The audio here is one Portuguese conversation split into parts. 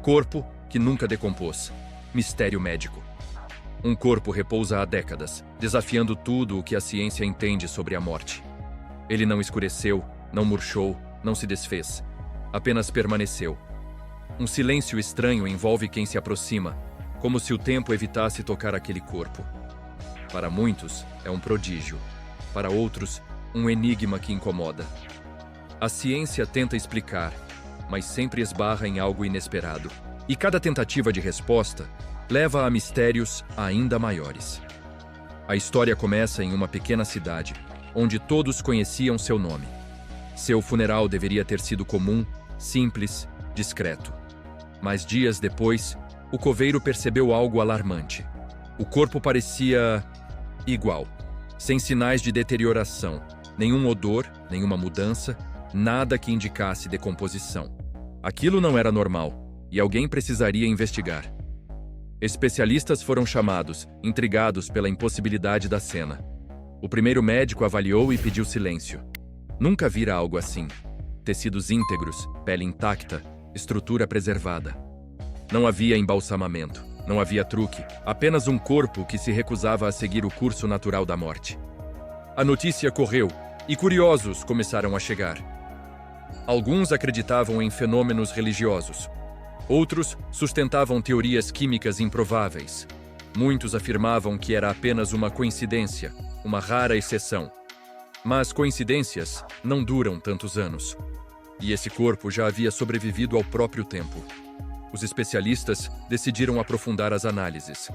Corpo que nunca decompôs. Mistério médico. Um corpo repousa há décadas, desafiando tudo o que a ciência entende sobre a morte. Ele não escureceu, não murchou, não se desfez. Apenas permaneceu. Um silêncio estranho envolve quem se aproxima, como se o tempo evitasse tocar aquele corpo. Para muitos, é um prodígio. Para outros, um enigma que incomoda. A ciência tenta explicar, mas sempre esbarra em algo inesperado. E cada tentativa de resposta leva a mistérios ainda maiores. A história começa em uma pequena cidade, onde todos conheciam seu nome. Seu funeral deveria ter sido comum, simples, discreto. Mas dias depois, o coveiro percebeu algo alarmante. O corpo parecia igual, sem sinais de deterioração, nenhum odor, nenhuma mudança, nada que indicasse decomposição. Aquilo não era normal, e alguém precisaria investigar. Especialistas foram chamados, intrigados pela impossibilidade da cena. O primeiro médico avaliou e pediu silêncio. Nunca vira algo assim. Tecidos íntegros, pele intacta, estrutura preservada. Não havia embalsamamento, não havia truque, apenas um corpo que se recusava a seguir o curso natural da morte. A notícia correu, e curiosos começaram a chegar. Alguns acreditavam em fenômenos religiosos. Outros sustentavam teorias químicas improváveis. Muitos afirmavam que era apenas uma coincidência, uma rara exceção. Mas coincidências não duram tantos anos. E esse corpo já havia sobrevivido ao próprio tempo. Os especialistas decidiram aprofundar as análises.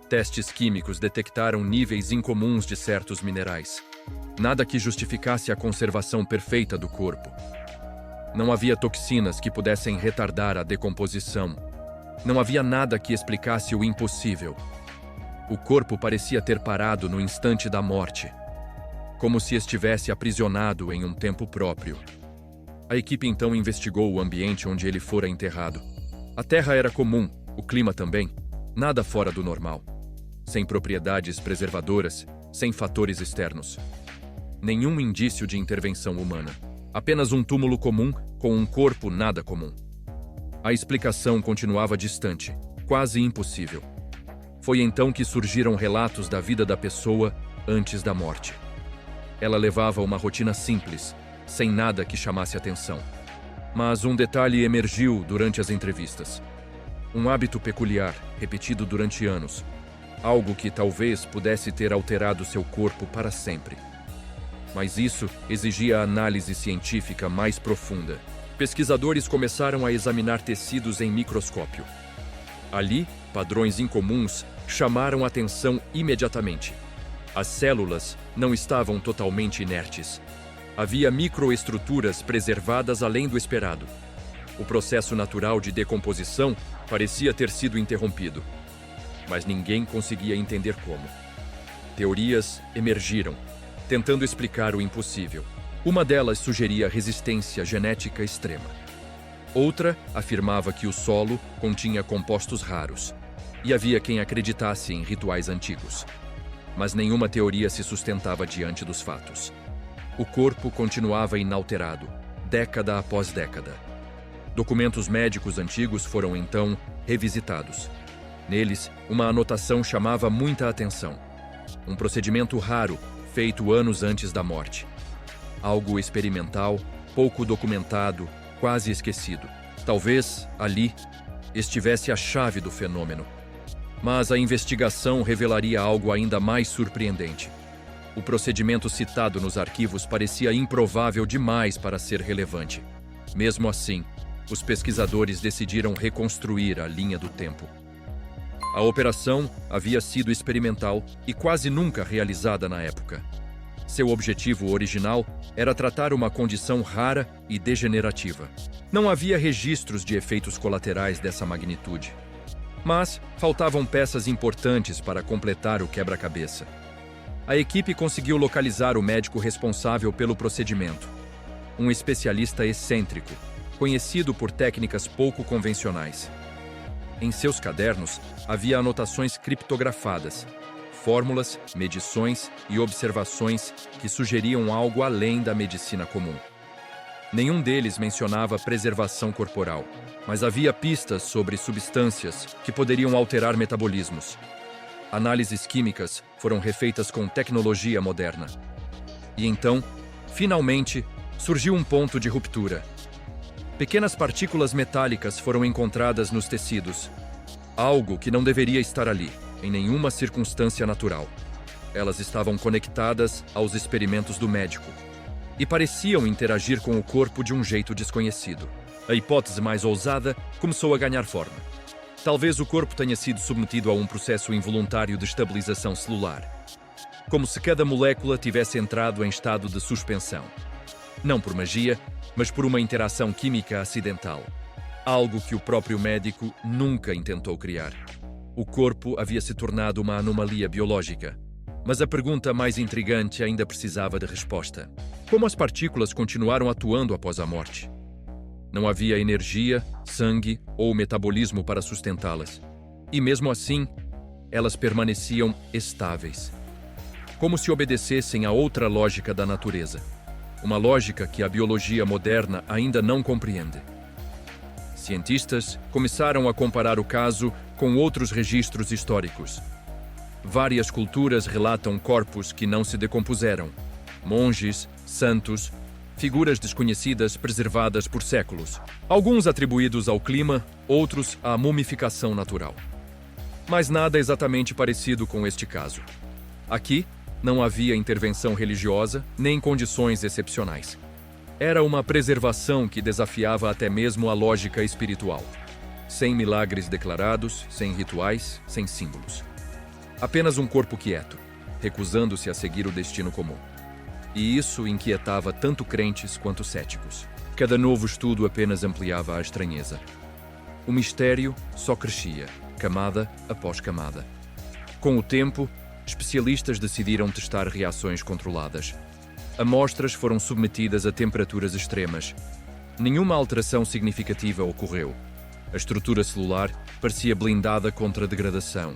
Testes químicos detectaram níveis incomuns de certos minerais. Nada que justificasse a conservação perfeita do corpo. Não havia toxinas que pudessem retardar a decomposição. Não havia nada que explicasse o impossível. O corpo parecia ter parado no instante da morte, como se estivesse aprisionado em um tempo próprio. A equipe então investigou o ambiente onde ele fora enterrado. A terra era comum, o clima também, nada fora do normal. Sem propriedades preservadoras, sem fatores externos. Nenhum indício de intervenção humana. Apenas um túmulo comum com um corpo nada comum. A explicação continuava distante, quase impossível. Foi então que surgiram relatos da vida da pessoa antes da morte. Ela levava uma rotina simples, sem nada que chamasse atenção. Mas um detalhe emergiu durante as entrevistas. Um hábito peculiar, repetido durante anos. Algo que talvez pudesse ter alterado seu corpo para sempre. Mas isso exigia análise científica mais profunda. Pesquisadores começaram a examinar tecidos em microscópio. Ali, padrões incomuns chamaram a atenção imediatamente. As células não estavam totalmente inertes. Havia microestruturas preservadas além do esperado. O processo natural de decomposição parecia ter sido interrompido. Mas ninguém conseguia entender como. Teorias emergiram, tentando explicar o impossível. Uma delas sugeria resistência genética extrema. Outra afirmava que o solo continha compostos raros, e havia quem acreditasse em rituais antigos. Mas nenhuma teoria se sustentava diante dos fatos. O corpo continuava inalterado, década após década. Documentos médicos antigos foram então revisitados. Neles, uma anotação chamava muita atenção. Um procedimento raro, feito anos antes da morte. Algo experimental, pouco documentado, quase esquecido. Talvez, ali, estivesse a chave do fenômeno. Mas a investigação revelaria algo ainda mais surpreendente. O procedimento citado nos arquivos parecia improvável demais para ser relevante. Mesmo assim, os pesquisadores decidiram reconstruir a linha do tempo. A operação havia sido experimental e quase nunca realizada na época. Seu objetivo original era tratar uma condição rara e degenerativa. Não havia registros de efeitos colaterais dessa magnitude. Mas faltavam peças importantes para completar o quebra-cabeça. A equipe conseguiu localizar o médico responsável pelo procedimento. Um especialista excêntrico, conhecido por técnicas pouco convencionais. Em seus cadernos, havia anotações criptografadas, fórmulas, medições e observações que sugeriam algo além da medicina comum. Nenhum deles mencionava preservação corporal, mas havia pistas sobre substâncias que poderiam alterar metabolismos. Análises químicas foram refeitas com tecnologia moderna. E então, finalmente, surgiu um ponto de ruptura. Pequenas partículas metálicas foram encontradas nos tecidos, algo que não deveria estar ali, em nenhuma circunstância natural. Elas estavam conectadas aos experimentos do médico e pareciam interagir com o corpo de um jeito desconhecido. A hipótese mais ousada começou a ganhar forma. Talvez o corpo tenha sido submetido a um processo involuntário de estabilização celular, como se cada molécula tivesse entrado em estado de suspensão. Não por magia, mas por uma interação química acidental. Algo que o próprio médico nunca intentou criar. O corpo havia se tornado uma anomalia biológica. Mas a pergunta mais intrigante ainda precisava de resposta. Como as partículas continuaram atuando após a morte? Não havia energia, sangue ou metabolismo para sustentá-las. E mesmo assim, elas permaneciam estáveis. Como se obedecessem a outra lógica da natureza. Uma lógica que a biologia moderna ainda não compreende. Cientistas começaram a comparar o caso com outros registros históricos. Várias culturas relatam corpos que não se decompuseram. Monges, santos, figuras desconhecidas preservadas por séculos. Alguns atribuídos ao clima, outros à mumificação natural. Mas nada exatamente parecido com este caso. Aqui, não havia intervenção religiosa, nem condições excepcionais. Era uma preservação que desafiava até mesmo a lógica espiritual. Sem milagres declarados, sem rituais, sem símbolos. Apenas um corpo quieto, recusando-se a seguir o destino comum. E isso inquietava tanto crentes quanto céticos. Cada novo estudo apenas ampliava a estranheza. O mistério só crescia, camada após camada. Com o tempo, especialistas decidiram testar reações controladas. Amostras foram submetidas a temperaturas extremas. Nenhuma alteração significativa ocorreu. A estrutura celular parecia blindada contra a degradação.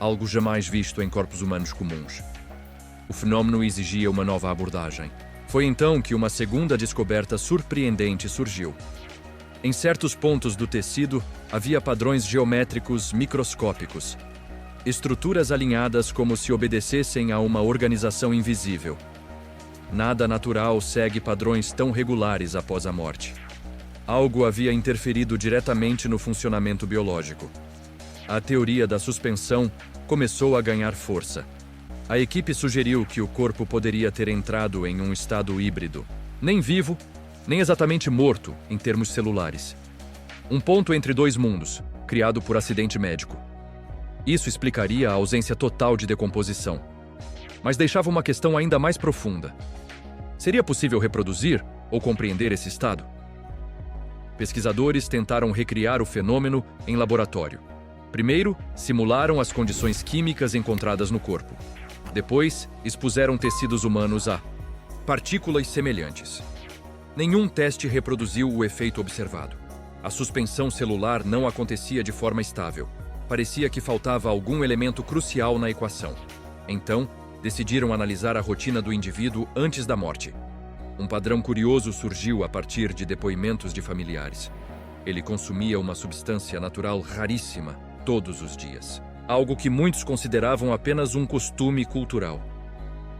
Algo jamais visto em corpos humanos comuns. O fenómeno exigia uma nova abordagem. Foi então que uma segunda descoberta surpreendente surgiu. Em certos pontos do tecido, havia padrões geométricos microscópicos. Estruturas alinhadas como se obedecessem a uma organização invisível. Nada natural segue padrões tão regulares após a morte. Algo havia interferido diretamente no funcionamento biológico. A teoria da suspensão começou a ganhar força. A equipe sugeriu que o corpo poderia ter entrado em um estado híbrido, nem vivo, nem exatamente morto em termos celulares. Um ponto entre dois mundos, criado por acidente médico. Isso explicaria a ausência total de decomposição. Mas deixava uma questão ainda mais profunda. Seria possível reproduzir ou compreender esse estado? Pesquisadores tentaram recriar o fenômeno em laboratório. Primeiro, simularam as condições químicas encontradas no corpo. Depois, expuseram tecidos humanos a partículas semelhantes. Nenhum teste reproduziu o efeito observado. A suspensão celular não acontecia de forma estável. Parecia que faltava algum elemento crucial na equação. Então, decidiram analisar a rotina do indivíduo antes da morte. Um padrão curioso surgiu a partir de depoimentos de familiares. Ele consumia uma substância natural raríssima todos os dias. Algo que muitos consideravam apenas um costume cultural,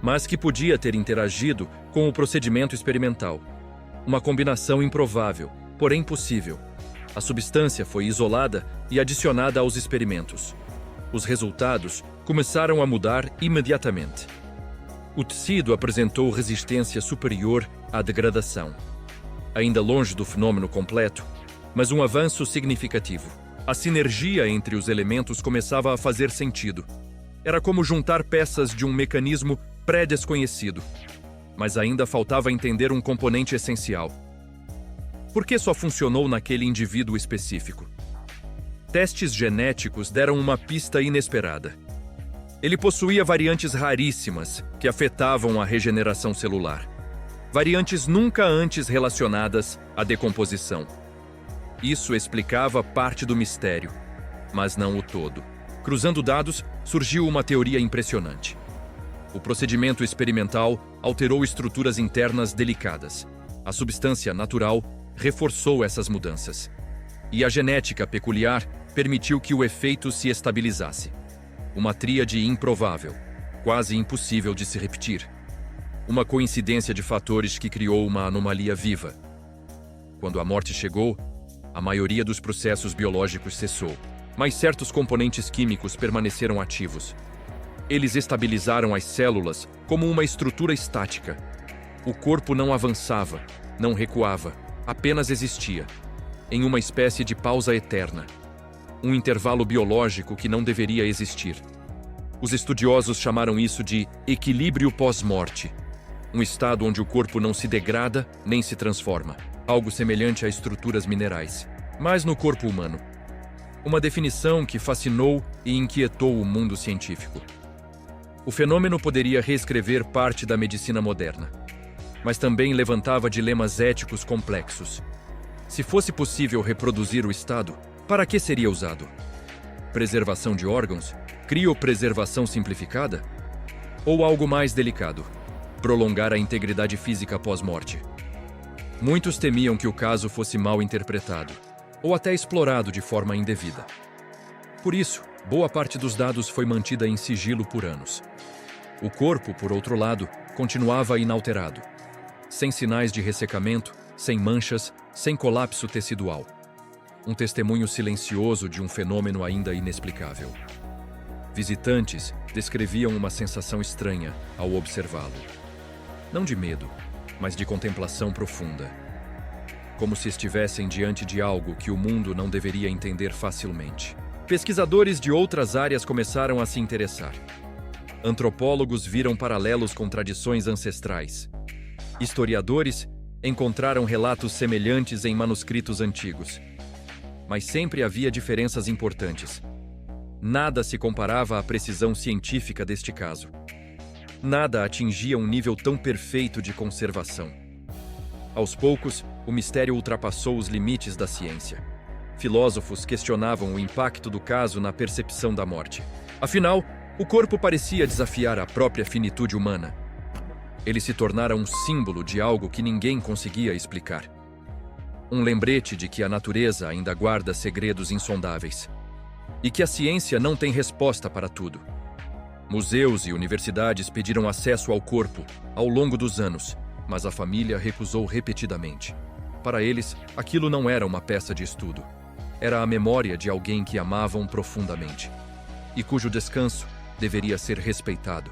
mas que podia ter interagido com o procedimento experimental. Uma combinação improvável, porém possível. A substância foi isolada e adicionada aos experimentos. Os resultados começaram a mudar imediatamente. O tecido apresentou resistência superior à degradação. Ainda longe do fenômeno completo, mas um avanço significativo. A sinergia entre os elementos começava a fazer sentido. Era como juntar peças de um mecanismo pré-desconhecido. Mas ainda faltava entender um componente essencial. Por que só funcionou naquele indivíduo específico? Testes genéticos deram uma pista inesperada. Ele possuía variantes raríssimas que afetavam a regeneração celular. Variantes nunca antes relacionadas à decomposição. Isso explicava parte do mistério, mas não o todo. Cruzando dados, surgiu uma teoria impressionante. O procedimento experimental alterou estruturas internas delicadas. A substância natural reforçou essas mudanças. E a genética peculiar permitiu que o efeito se estabilizasse. Uma tríade improvável, quase impossível de se repetir. Uma coincidência de fatores que criou uma anomalia viva. Quando a morte chegou, a maioria dos processos biológicos cessou, mas certos componentes químicos permaneceram ativos. Eles estabilizaram as células como uma estrutura estática. O corpo não avançava, não recuava, apenas existia, em uma espécie de pausa eterna. Um intervalo biológico que não deveria existir. Os estudiosos chamaram isso de equilíbrio pós-morte. Um estado onde o corpo não se degrada nem se transforma. Algo semelhante a estruturas minerais. Mas no corpo humano. Uma definição que fascinou e inquietou o mundo científico. O fenômeno poderia reescrever parte da medicina moderna, mas também levantava dilemas éticos complexos. Se fosse possível reproduzir o estado, para que seria usado? Preservação de órgãos? Criopreservação simplificada? Ou algo mais delicado? Prolongar a integridade física pós-morte? Muitos temiam que o caso fosse mal interpretado, ou até explorado de forma indevida. Por isso, boa parte dos dados foi mantida em sigilo por anos. O corpo, por outro lado, continuava inalterado, sem sinais de ressecamento, sem manchas, sem colapso tecidual. Um testemunho silencioso de um fenômeno ainda inexplicável. Visitantes descreviam uma sensação estranha ao observá-lo. Não de medo, mas de contemplação profunda. Como se estivessem diante de algo que o mundo não deveria entender facilmente. Pesquisadores de outras áreas começaram a se interessar. Antropólogos viram paralelos com tradições ancestrais. Historiadores encontraram relatos semelhantes em manuscritos antigos. Mas sempre havia diferenças importantes. Nada se comparava à precisão científica deste caso. Nada atingia um nível tão perfeito de conservação. Aos poucos, o mistério ultrapassou os limites da ciência. Filósofos questionavam o impacto do caso na percepção da morte. Afinal, o corpo parecia desafiar a própria finitude humana. Ele se tornara um símbolo de algo que ninguém conseguia explicar. Um lembrete de que a natureza ainda guarda segredos insondáveis. E que a ciência não tem resposta para tudo. Museus e universidades pediram acesso ao corpo ao longo dos anos, mas a família recusou repetidamente. Para eles, aquilo não era uma peça de estudo. Era a memória de alguém que amavam profundamente. E cujo descanso deveria ser respeitado,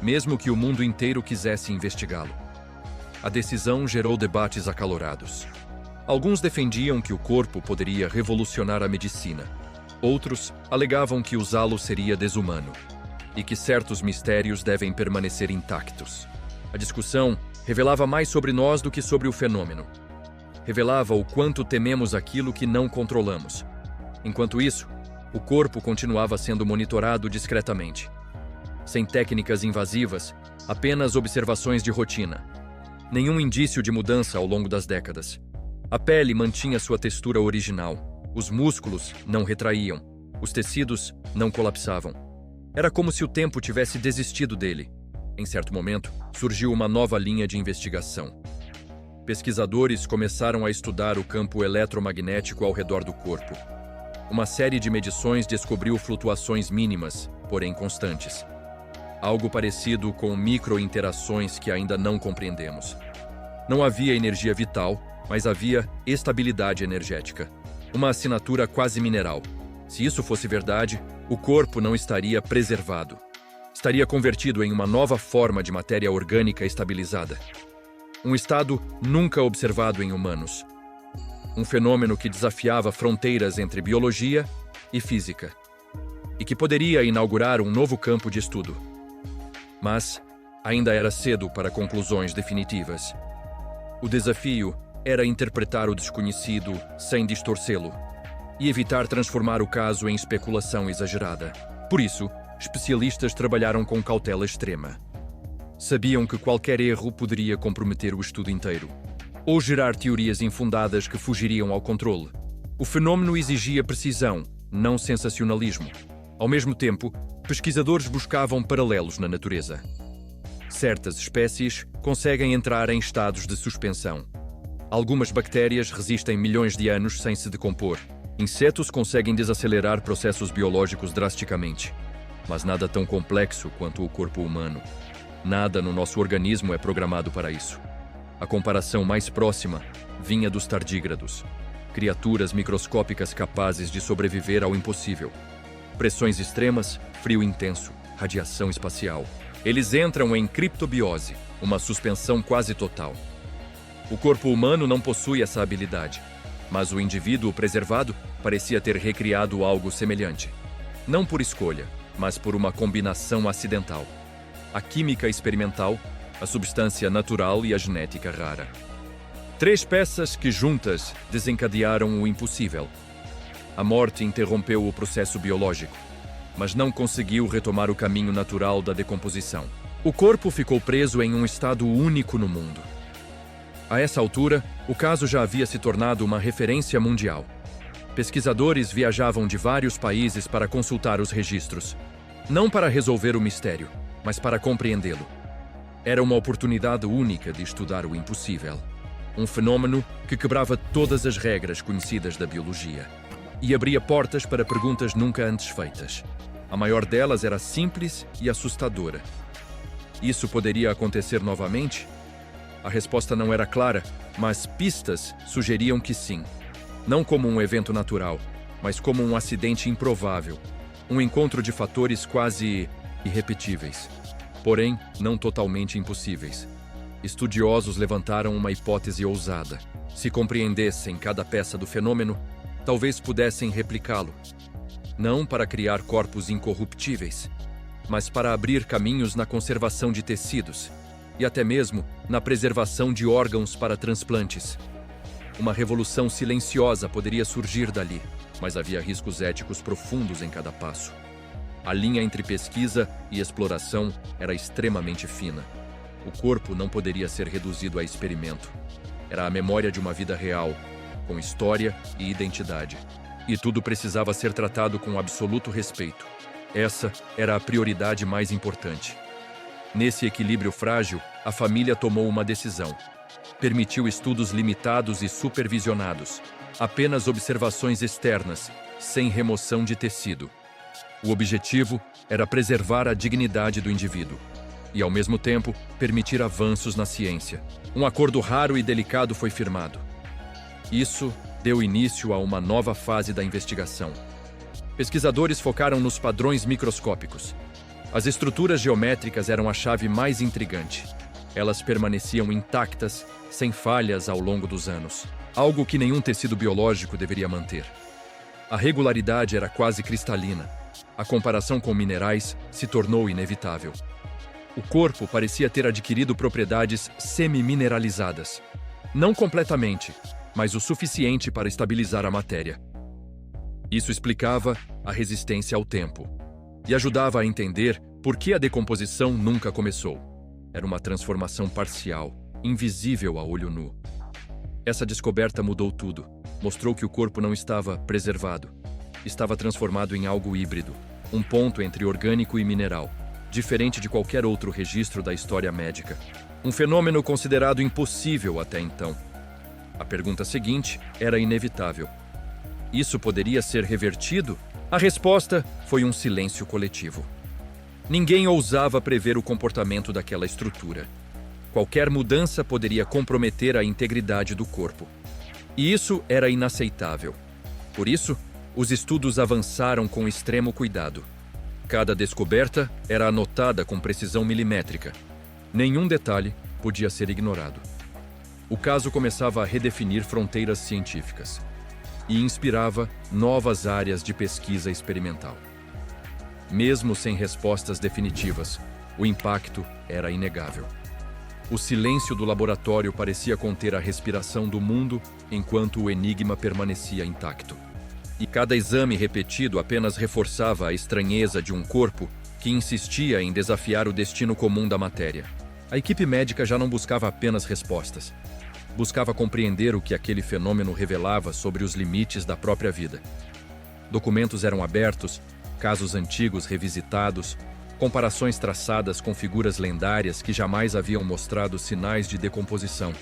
mesmo que o mundo inteiro quisesse investigá-lo. A decisão gerou debates acalorados. Alguns defendiam que o corpo poderia revolucionar a medicina. Outros alegavam que usá-lo seria desumano e que certos mistérios devem permanecer intactos. A discussão revelava mais sobre nós do que sobre o fenômeno. Revelava o quanto tememos aquilo que não controlamos. Enquanto isso, o corpo continuava sendo monitorado discretamente. Sem técnicas invasivas, apenas observações de rotina. Nenhum indício de mudança ao longo das décadas. A pele mantinha sua textura original. Os músculos não retraíam. Os tecidos não colapsavam. Era como se o tempo tivesse desistido dele. Em certo momento, surgiu uma nova linha de investigação. Pesquisadores começaram a estudar o campo eletromagnético ao redor do corpo. Uma série de medições descobriu flutuações mínimas, porém constantes. Algo parecido com micro-interações que ainda não compreendemos. Não havia energia vital, mas havia estabilidade energética. Uma assinatura quase mineral. Se isso fosse verdade, o corpo não estaria preservado. Estaria convertido em uma nova forma de matéria orgânica estabilizada. Um estado nunca observado em humanos. Um fenômeno que desafiava fronteiras entre biologia e física. E que poderia inaugurar um novo campo de estudo. Mas ainda era cedo para conclusões definitivas. O desafio era interpretar o desconhecido sem distorcê-lo e evitar transformar o caso em especulação exagerada. Por isso, especialistas trabalharam com cautela extrema. Sabiam que qualquer erro poderia comprometer o estudo inteiro, ou gerar teorias infundadas que fugiriam ao controle. O fenômeno exigia precisão, não sensacionalismo. Ao mesmo tempo, pesquisadores buscavam paralelos na natureza. Certas espécies conseguem entrar em estados de suspensão, Algumas bactérias resistem milhões de anos sem se decompor. Insetos conseguem desacelerar processos biológicos drasticamente. Mas nada tão complexo quanto o corpo humano. Nada no nosso organismo é programado para isso. A comparação mais próxima vinha dos tardígrados, criaturas microscópicas capazes de sobreviver ao impossível. Pressões extremas, frio intenso, radiação espacial. Eles entram em criptobiose, uma suspensão quase total. O corpo humano não possui essa habilidade, mas o indivíduo preservado parecia ter recriado algo semelhante. Não por escolha, mas por uma combinação acidental. A química experimental, a substância natural e a genética rara. 3 peças que juntas desencadearam o impossível. A morte interrompeu o processo biológico, mas não conseguiu retomar o caminho natural da decomposição. O corpo ficou preso em um estado único no mundo. A essa altura, o caso já havia se tornado uma referência mundial. Pesquisadores viajavam de vários países para consultar os registros, não para resolver o mistério, mas para compreendê-lo. Era uma oportunidade única de estudar o impossível. Um fenômeno que quebrava todas as regras conhecidas da biologia e abria portas para perguntas nunca antes feitas. A maior delas era simples e assustadora. Isso poderia acontecer novamente? A resposta não era clara, mas pistas sugeriam que sim. Não como um evento natural, mas como um acidente improvável. Um encontro de fatores quase irrepetíveis. Porém, não totalmente impossíveis. Estudiosos levantaram uma hipótese ousada. Se compreendessem cada peça do fenômeno, talvez pudessem replicá-lo. Não para criar corpos incorruptíveis, mas para abrir caminhos na conservação de tecidos e até mesmo na preservação de órgãos para transplantes. Uma revolução silenciosa poderia surgir dali, mas havia riscos éticos profundos em cada passo. A linha entre pesquisa e exploração era extremamente fina. O corpo não poderia ser reduzido a experimento. Era a memória de uma vida real, com história e identidade. E tudo precisava ser tratado com absoluto respeito. Essa era a prioridade mais importante. Nesse equilíbrio frágil, a família tomou uma decisão. Permitiu estudos limitados e supervisionados. Apenas observações externas, sem remoção de tecido. O objetivo era preservar a dignidade do indivíduo e, ao mesmo tempo, permitir avanços na ciência. Um acordo raro e delicado foi firmado. Isso deu início a uma nova fase da investigação. Pesquisadores focaram nos padrões microscópicos. As estruturas geométricas eram a chave mais intrigante. Elas permaneciam intactas, sem falhas ao longo dos anos. Algo que nenhum tecido biológico deveria manter. A regularidade era quase cristalina. A comparação com minerais se tornou inevitável. O corpo parecia ter adquirido propriedades semi-mineralizadas. Não completamente, mas o suficiente para estabilizar a matéria. Isso explicava a resistência ao tempo e ajudava a entender por que a decomposição nunca começou. Era uma transformação parcial, invisível a olho nu. Essa descoberta mudou tudo. Mostrou que o corpo não estava preservado. Estava transformado em algo híbrido, um ponto entre orgânico e mineral, diferente de qualquer outro registro da história médica. Um fenômeno considerado impossível até então. A pergunta seguinte era inevitável. Isso poderia ser revertido? A resposta foi um silêncio coletivo. Ninguém ousava prever o comportamento daquela estrutura. Qualquer mudança poderia comprometer a integridade do corpo. E isso era inaceitável. Por isso, os estudos avançaram com extremo cuidado. Cada descoberta era anotada com precisão milimétrica. Nenhum detalhe podia ser ignorado. O caso começava a redefinir fronteiras científicas e inspirava novas áreas de pesquisa experimental. Mesmo sem respostas definitivas, o impacto era inegável. O silêncio do laboratório parecia conter a respiração do mundo enquanto o enigma permanecia intacto. E cada exame repetido apenas reforçava a estranheza de um corpo que insistia em desafiar o destino comum da matéria. A equipe médica já não buscava apenas respostas. Buscava compreender o que aquele fenômeno revelava sobre os limites da própria vida. Documentos eram abertos, casos antigos revisitados, comparações traçadas com figuras lendárias que jamais haviam mostrado sinais de decomposição.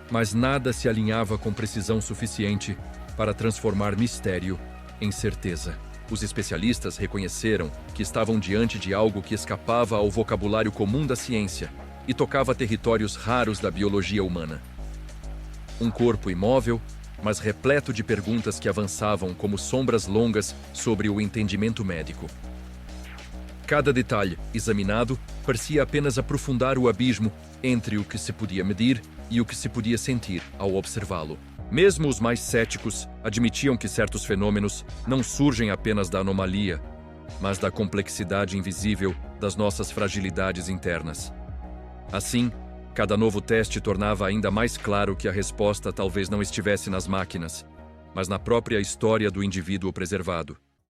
Mas nada se alinhava com precisão suficiente para transformar mistério em certeza. Os especialistas reconheceram que estavam diante de algo que escapava ao vocabulário comum da ciência e tocava territórios raros da biologia humana. Um corpo imóvel, mas repleto de perguntas que avançavam como sombras longas sobre o entendimento médico. Cada detalhe examinado parecia apenas aprofundar o abismo entre o que se podia medir e o que se podia sentir ao observá-lo. Mesmo os mais céticos admitiam que certos fenômenos não surgem apenas da anomalia, mas da complexidade invisível das nossas fragilidades internas. Assim, cada novo teste tornava ainda mais claro que a resposta talvez não estivesse nas máquinas, mas na própria história do indivíduo preservado.